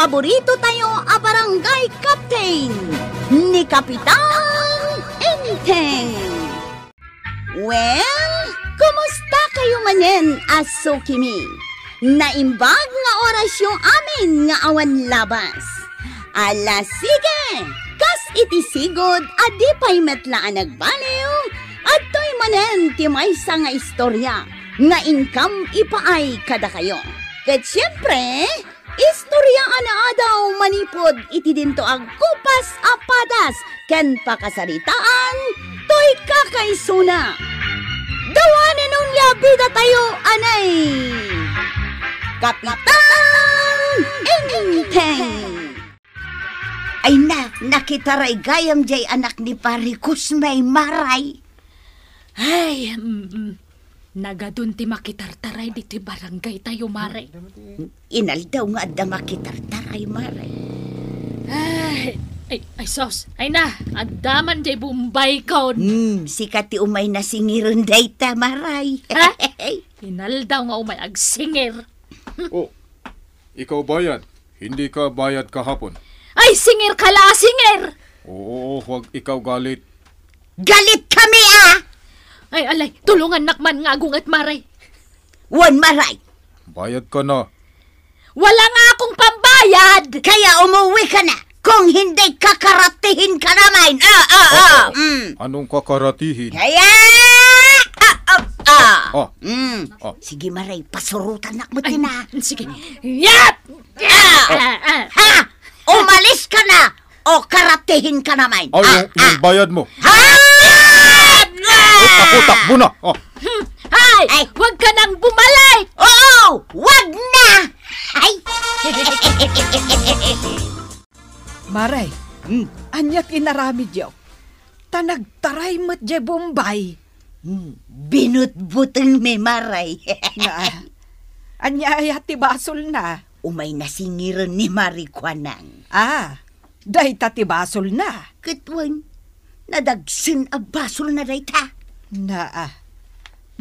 paborito tayo a barangay captain ni Kapitan Enteng. Well, kumusta kayo manen, aso kimi? Naimbag nga oras yung amin nga awan labas. Ala sige, kas itisigod adi pa'y metlaan nagbaliw at to'y manen ti maysa nga istorya nga income ipaay kada kayo. Ket siyempre, istorya ana daw manipod iti dinto ag kupas apadas ken pakasaritaan to'y kakaisuna. Dawanin nung labida tayo anay Kapitan Enteng. Ay nakitaray gayam jay anak ni Parikus may maray. Ay, nagadun ti makitartaray dito barangay tayo, Mare. Inal daw nga adda makitartaray, Mare. Ay, sos. Ay na, addaman jay bumbay kaon. Sikat ti umay na singiron dayta, Maray. Ha? Inal daw nga umay agsingir. Oh, ikaw bayad. Hindi ka bayad kahapon. Ay, singir ka la, singir! Oo, huwag ikaw galit. Galit kami, ah! Ay, alay, tulungan nakman nga agungat, Maray. Wan, Maray. Bayad ka na. Wala nga akong pambayad! Kaya umuwi ka na. Kung hindi kakaratihin ka naman. Anong kakaratihin? Kaya... Sige, Maray, pasurutan na mo na. Sige. Yap! Ha! Umalis ka na o karatihin ka naman. Yung bayad mo. Ha! Takbo na. Ay, huwag ka nang bumalay! Oo! Wag na! Ay! Maray, anyat inarami diyo. Tanagtaray mo't di Bombay. Binutbuteng me, Maray. Anya ayat ti basol na. Umay nasingiran ni Marikwanang. Day ti basol na. Katwan, nadagsin a basol na day ta.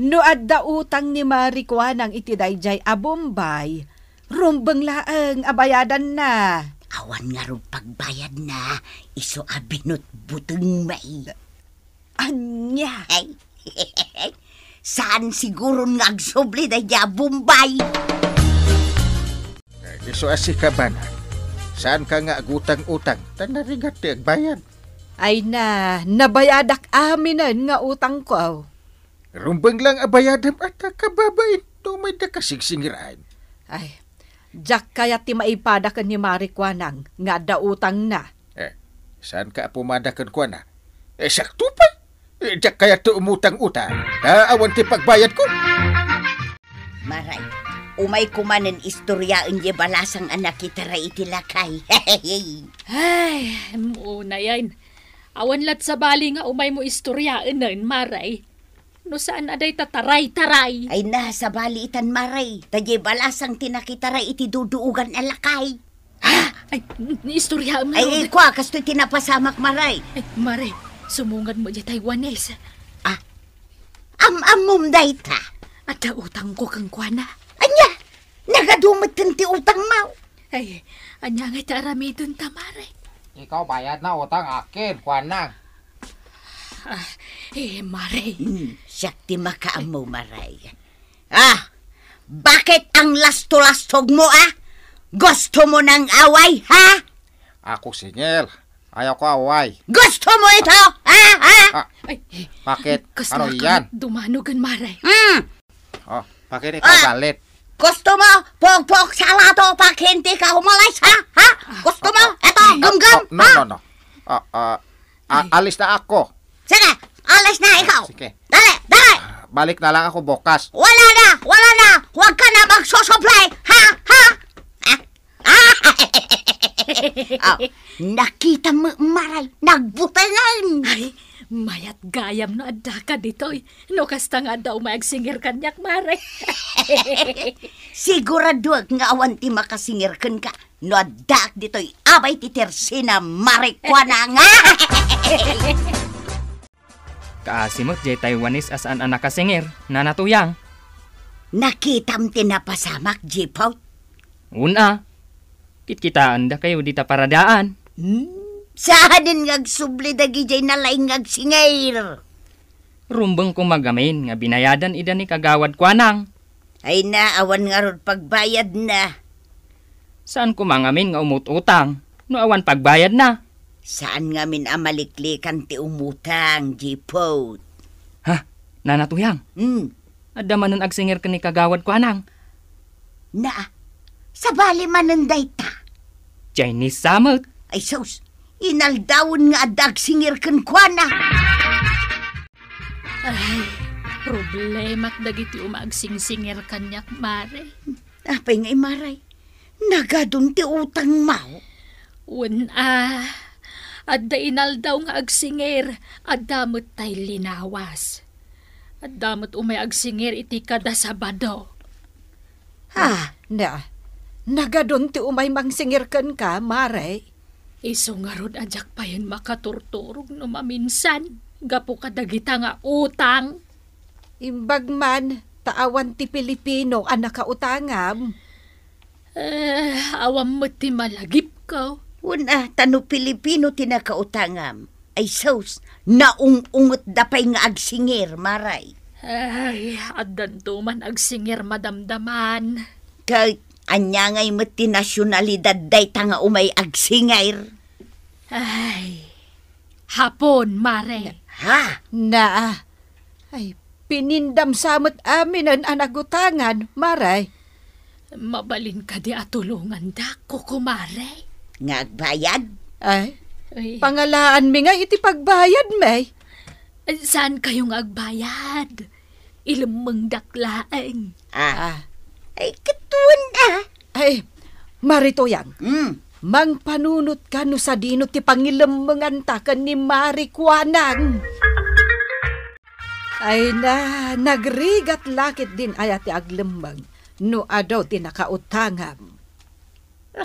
No adda utang ni Marikwanang iti dayjay a Bombay, rumbeng laeng abayadan na. Awan nga rin pagbayad na, iso a binutbuteng may. Anya? Ay, saan siguro nga agsubli dayjay a Bombay? Iso asi ka ba na? Saan ka nga agutang-utang? Tanarigat ti agbayad. Ay nabayadak aminan nga utang ko. Rumbang lang abayadam at kababain. Tumay da kasigsingirain. Ay, jak kaya ti maipadakan ni Marikwanang nga da utang na. Saan ka pumadakan ko na? Sakto pa. Jak kaya to umutang-utang. Awan ti pagbayad ko. Maray, umay kumanen istoryaan di balasang anak kita ra itilakay. Ay, muna yan. Awan lat sa bali nga umay mo istoryaan na Maray. No saan aday tataray-taray? Ay sa bali itan, Maray. Tadi balasang tinakitaray iti duduugan alakay. Ay, istoryaan mo. Ay, kwa, kasto'y tinapasamak, Maray. Ay, Maray, sumungan mo di Taiwanese. Amom dayta. At utang ko kang kwana. Anya, nagadumit ti utang mo. Ay, anya nga taramidon ta, Maray. Ikaw bayad na utang akin, Kwanang. Maray. Siyak ti makaamo, Maray. Bakit ang lasto-lastog mo, Gusto mo ng away, ha? Ako singil. Ayaw ko away. Gusto mo ito, ha? Ay, bakit? Ano yan? Dumanugan, Maray. Bakit ikaw galit? Gusto mo, pog-pog sa lato pag hindi ka umalis, ha? Gusto mo? Eto, gum-gum, ha? No. Alis na ako. Sige, alis na ikaw. Sige. Dali. Balik na lang ako bukas. Wala na. Huwag ka na magsusupply, ha? Nakita mo, Maray, nagbutangan. Ay, mayat gayam no adda ka ditoy. No kasta nga daw maagsingir kanyak, Maray. Sigurado nga awan ti makasingirkan ka. No adda ditoy abay ti tersina Marikwana nga. Kaasimot jay Taiwanese as an anak kasingir, nanatuyang. Nakitam tinapasamak, Jipaw. Una, Kitkitaan da kayo dita paradaan. Saan nga agsubli dagi jay nalaing agsingayr? Rumbeng ko magamin nga binayadan ida ni kagawad kuanang. Ay na, awan nga rod pagbayad na. Saan ko mangamin nga umut-utang? No awan pagbayad na. Saan nga min amaliklikan ti umutang, Jipot? Ha? Nanatuyang? Adda manon agsingir ka ni kagawad kuanang. Na, sabali mananday ta. Chinese samot. Ay sus, inaldawon nga adag singir kan kuana. Ay, problema't dagiti umagsingsingir kanyak, Mare. Apay ngay maray, nagadun ti utang mao. Adda inaldaw nga agsingir, addamot tay linawas. Addamot umay agsingir iti kada Sabado. Nagadun ti umay mangsingir kan ka, Mare. Iso nga rod ajak pa yun makaturturog no maminsan. Gapo kadagita nga utang. Imbag man, taawan ti Pilipino ang nakautangam. Awam mo ti malagip ko. Tano Pilipino tinakautangam. Ay sus, naungungot dapay nga agsingir, maray. Ay, addan man agsingir madamdaman. Kay, anya ngay mo ti nasyonalidad day tanga umay agsingir. Ay, hapon, Mare. Ha? Ay, pinindam samot amin ang anagutangan, Maray. Mabalin ka di atulungan da, kukumare. Ngagbayad? Ay, pangalaan mi nga iti pagbayad, may. Saan kayong agbayad? Ilamang daklaeng. Ay, katuan Ay, Maritoyang. Mang panunot ka no sa dino ti pangilamangan takan ni Mari Kuanang. Ay nagrigat lakit din ayat ti aglemang no adaw ti nakautangam.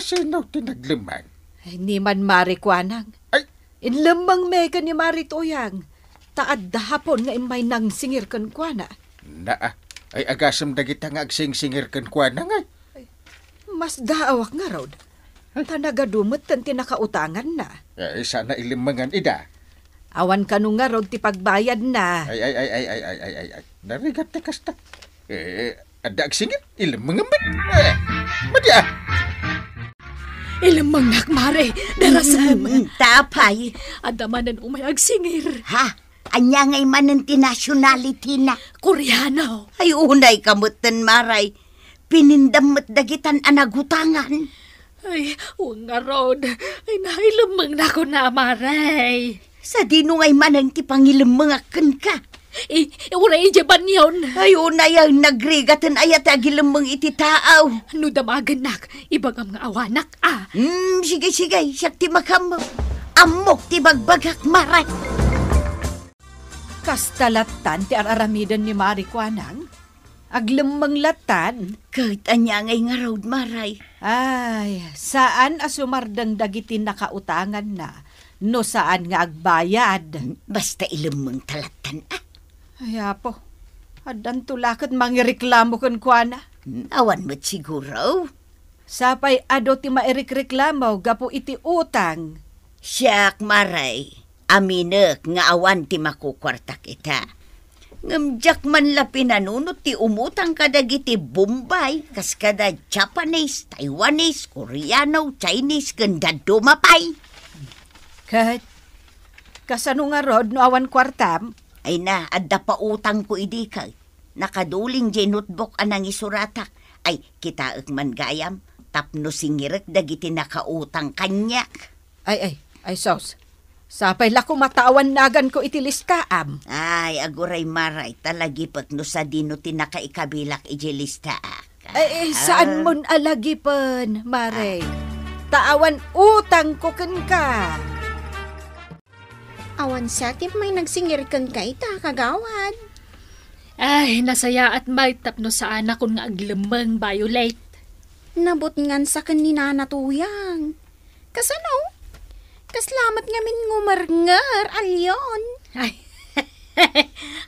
Sino tinaglimang? Ay ni man Mari Kuanang. Ay! Inlemang mega ni Mari Toyang. Taad dahapon nga imay nang singir kan kuana. Ay agasam dagita nga agsingsingir kan kuana nga. Mas daawak nga rod. Tanagadumot kan tinakautangan na. Sana ilimangan ida. Awan ka nung nga rod ti pagbayad na. Ay. Narigat na kasta. Ada agsingir, ilimangan ba? Madya! Ilamang Mare, darasam. Tapay. Adamanan umay agsingir. Ha? Anya ngay manan ti nationality na. Koreano. Ay unay kamutan, maray. Pinindamot dagitan anagutangan. Ay, nga rod. Ay, nailamang na ko na, Maray. Sa dino ngay manang ti pangilamangakan ka. Uray jaban yun. Ay unay ang nagrigatan ayat agilamang iti taaw. No damagan nak, ibagam nga awanak, Sige, siyak ti makam. Amok ti bagbagak, maray. Kastalatan ti araramidan ni Mari Kuanang. Aglemang latan. Kahit anya ngay nga road, maray. Ay, saan asumardang dagiti nakautangan na? No saan nga agbayad? Basta ilamang talatan, Ay, apo. Adan tulakad mangireklamo kan kuana. Awan mo't siguro. Sapay ado ti mairikreklamo gapo iti utang. Siyak, maray. Aminek nga awan ti makukwarta kita. Ngamjak man la pinanunot ti umutang kadagiti Bombay, kas kada Japanese, Taiwanese, Koreano, Chinese, ganda dumapay. Kat, kasano nga rod no awan kwartam? Ay na, adda pa utang ko idi kay. Nakaduling di notebook anang isuratak. Ay, kitaak man gayam, tapno singirek dagiti nakautang kanyak. Ay, sos. Sapay lako matawan nagan ko iti listaam. Ay, aguray maray, talagipag no sa dino tinakaikabilak iji listaak. Ay, saan mon alagipan, Maray? Taawan utang ko ken ka. Awan sakit may nagsingir kan kay ta kagawad. Ay, nasaya at may tapno sa anak kung nga aglemang Violet. Nabot ngan sa kanina natuyang. Kasano? Kaslamat ngamin ngumarngar, alyon. Ay,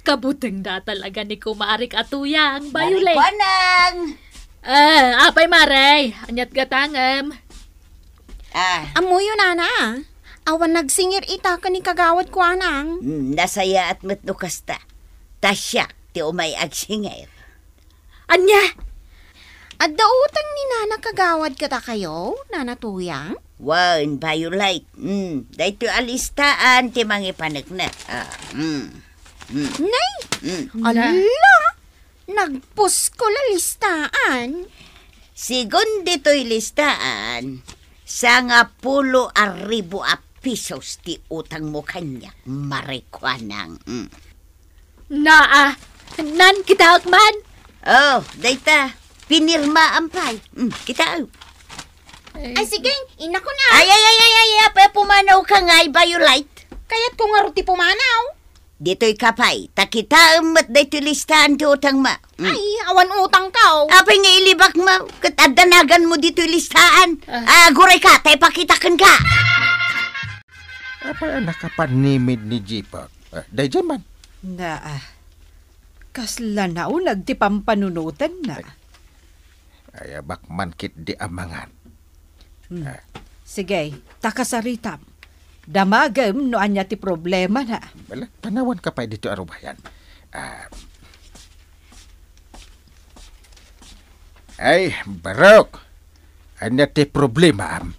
kabuteng da talaga ni Kumarik Atuyang, Violet. Marikwanang! Apay Maray, anyat gatangam. Amuyo nana. Awan nagsingir ita ka ni kagawad ko anang. Nasaya at matnukas ta. Tasyak ti umay agsingir. Anya? At dautang ni nana kagawad kata kayo, nana tuyang? Wan, Violet. Dahito alistaan ti mga panagna. Nay! Ala! Nagpus ko la listaan. Sigun dito'y listaan, sanga 10,000 pesos ti utang mo kanya, marikwanang. Nan kita akman. Oh, dayta, pinirma ampay. Kita. Ay sige, ina ko na. Ay, pumanaw ka nga, Violet. Kaya't ko nga ruti pumanaw. Dito'y kapay, takita mat dayto'y listahan ti utang ma. Ay, awan utang ka. Apay nga ilibak mo, katadanagan mo dito'y listahan. Guray ka, tay pakitakan ka. Apa ang nakapanimid ni Jipot? Dayjan man. Kasla na ti pampanunutan na. Ay, bakman kit di amangan. Sige, takasaritam. Damagam no anya ti problema na. Wala, panawan ka pa dito arubayan. Ay, Barok. Anya ti problema am.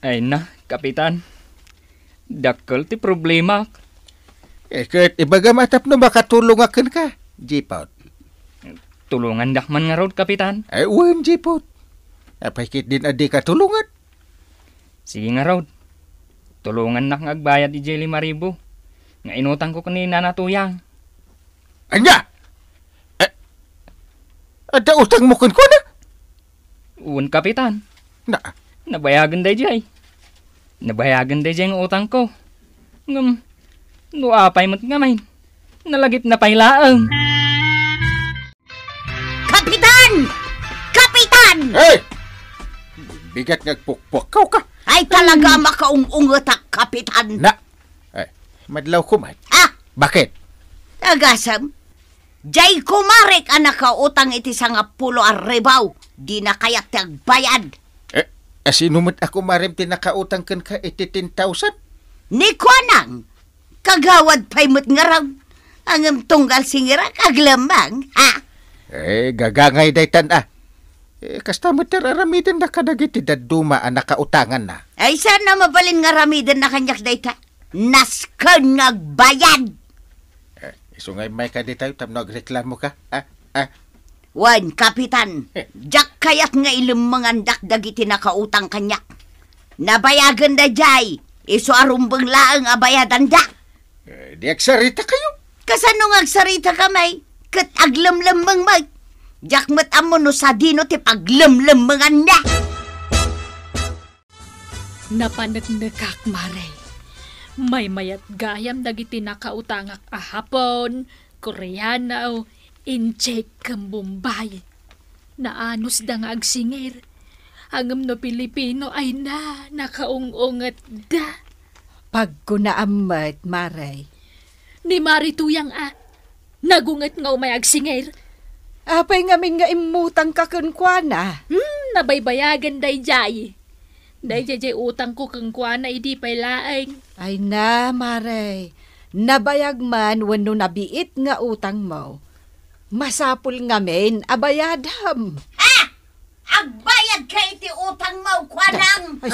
Ay na, Kapitan. Dakkel ti problema. Kat ibaga matap no makatulong akin ka, Jipot. Tulungan dakman nga rod, Kapitan. Ay, uwan, Jipot. Apay kit din adi katulungan. Sige nga rod. Tulungan nak nga agbayad di 5,000. Nga inutang ko kanina na tuyang. Anya? Ada utang mo kun ko na? Uwan, Kapitan. Nabayagan day jay. Nabayagan day jay ang utang ko. Nuapay mo't ngamain. Nalagip na pailaang. Kapitan! Kapitan! Hey! Bigat nagpukpukaw ka. Ay talaga makaungungatak, Kapitan. Madlaw ko man. Bakit? Agasam. Jay kumarek anak ka utang iti sa nga 10 arribaw. Di na kaya't tagbayad. Asinumot ako marim tinakautang kan ka iti 10,000? Ni Kwanang, kagawad pa'y mo't nga raw. Ang tunggal singira kaglamang, ha? Gagangay daytan kasta mo tararamidan na kadagiti daduma ang nakautangan na. Ay sana mabalin nga ramidan na kanyak dayta. Naskan ngagbayad. Isungay may ka ditayo tam nagreklamo ka. Wan, Kapitan. Jak kayat nga ilumangandak dagiti nakautang kanyak. Nabayagan da jay. Iso arumbang laang abayadan da. Di agsarita kayo. Kasano nga agsarita kamay? Kat aglamlamang mag. Jak mat amo no sa dino ti paglamlamangan na. Napanagnagak, Maray. May mayat gayam dagiti nakautangak ahapon, Koreano, incheck kang Bombay. Naanos da nga agsingir. Hangam no Pilipino ay nakaungungat da. Pagkunaamat, Maray. Ni Mari tuyang nagungat nga umay agsingir. Apay nga imutang kakunkwana. Nabaybayagan day jay. Day jay utang ko kunkwana idi pay laeng. Ay na, Maray. Nabayag man wano nabiit nga utang mo. Masapul ngamin abayadam. Agbayad ka iti utang mo, Kwanang. Ay,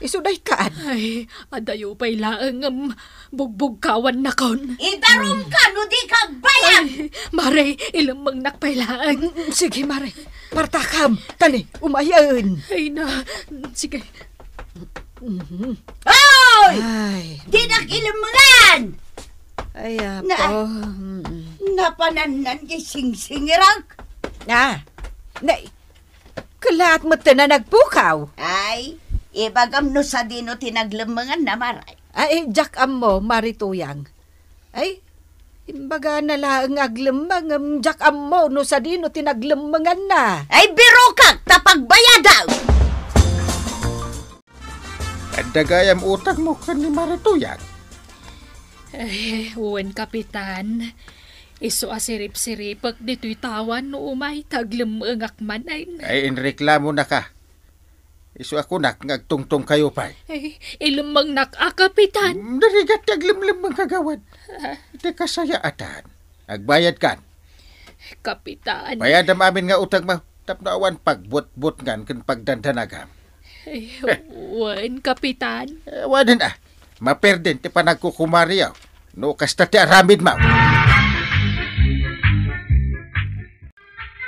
isuday kaan. Ay, adayo pay laeng bugbog kawan na kon. Idarum ka, no di kagbayad. Ay, Maray, ilamang nakpay laeng. Sige, Maray. Partakam. Tani, umayan. Ay na, sige. Hoy! Ay. Di nakilamangan. Ay, apo. Napananan di sing-singirag. Kalaat mo na nagpukaw. Ay, ibagam no sa dino tinaglamangan na, Maray. Ay, jak mo, marituyang. Ay, imbaga na lang aglamang, jak mo, no sa dino tinaglamangan na. Ay, biro ka, tapagbayadaw. At dagayam utang mo kan ni Marituyan. Ay, uwan, Kapitan. Iso asirip-siripak dito'y tawan no umay taglamangak man ay. Ay, inreklamo na ka. Isu ako ngagtungtong kayo pa. Ay, ilamang Kapitan. Narigat aglimlim mga kagawad. Iti kasaya atan. Agbayad kan. Kapitan. Bayad am amin nga utang mo. Tapnaawan pagbut-but ngan kan pagdandanagam. Ay, wan, Kapitan. Wanan maperden ti panagkukumariyaw. No kasta ti aramid mo.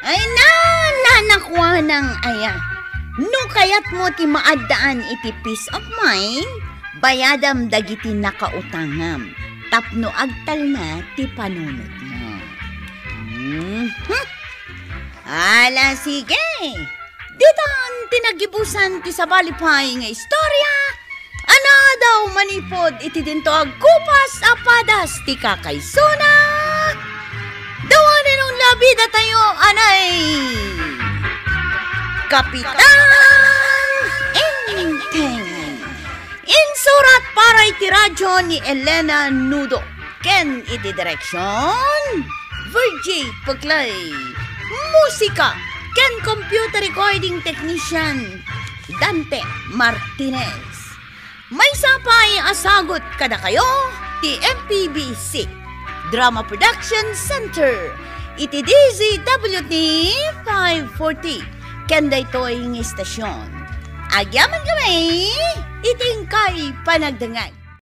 Ay nanakwa ng aya. No kayat mo ti maadaan iti peace of mind, bayadam dagiti nakautangam. Tapno agtal na ti panunot mo. Ala, sige. Ditan tinagibusan ti sabalipay nga istorya. Ana daw manipod iti dinto agkupas apadas ti kakaysuna. Dawanin ang labida tayo, anay. Kapitan Enteng. Insurat para iti radyo ni Elena Nudo. Ken iti direksyon Virgie Paglay. Musika ken computer recording technician Dante Martinez. May sapay asagot kada kayo ti MPBC Drama Production Center iti DZWT 540 kenda ito ang istasyon. Agyaman kami, iting kay panagdangag.